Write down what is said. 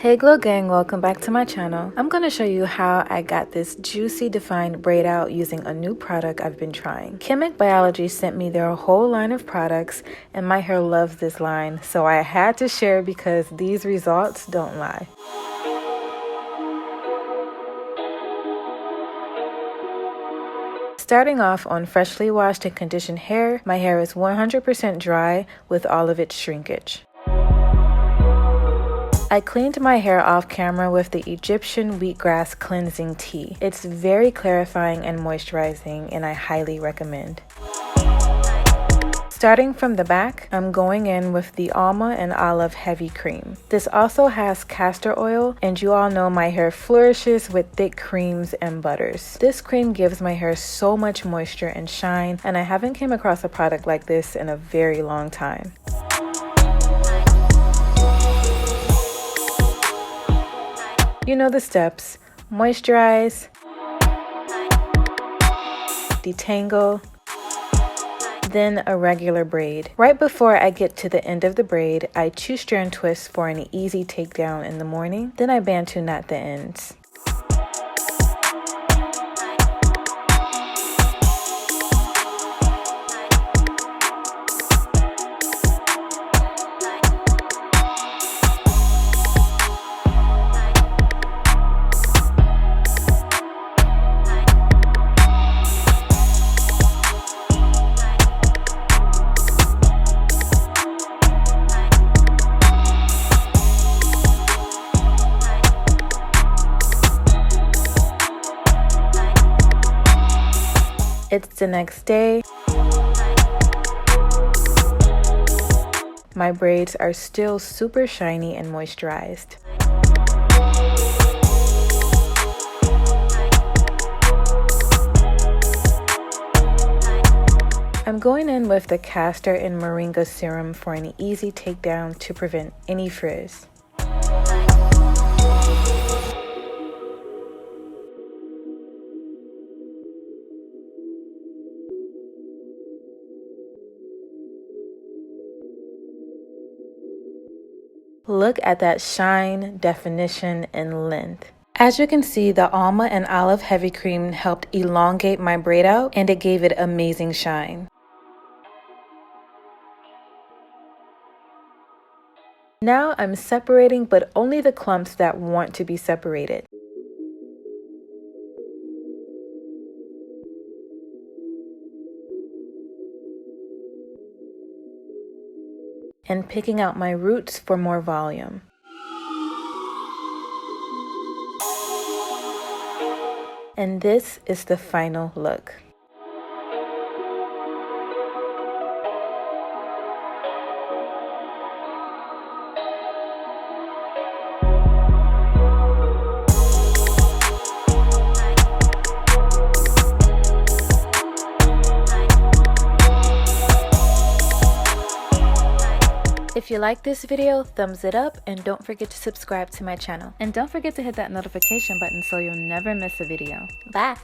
Hey Glow Gang, welcome back to my channel. I'm going to show you how I got this juicy defined braid out using a new product I've been trying. Qhemet Biologics sent me their whole line of products and my hair loves this line, so I had to share because these results don't lie. Starting off on freshly washed and conditioned hair, my hair is 100% dry with all of its shrinkage. I cleaned my hair off camera with the Egyptian wheatgrass cleansing tea. It's very clarifying and moisturizing, and I highly recommend. Starting from the back, I'm going in with the Amla and Olive Heavy Cream. This also has castor oil, and you all know my hair flourishes with thick creams and butters. This cream gives my hair so much moisture and shine, and I haven't came across a product like this in a very long time. You know the steps: moisturize, detangle, then a regular braid. Right before I get to the end of the braid, I 2-strand twist for an easy takedown in the morning, then I bantu knot the ends. It's the next day. My braids are still super shiny and moisturized. I'm going in with the Castor and Moringa Serum for an easy takedown to prevent any frizz. Look at that shine, definition, and length. As you can see, the Amla and Olive Heavy Cream helped elongate my braid out, and it gave it amazing shine. Now I'm separating, but only the clumps that want to be separated. And picking out my roots for more volume. And this is the final look. If you like this video, thumbs it up, and don't forget to subscribe to my channel. And don't forget to hit that notification button so you'll never miss a video. Bye!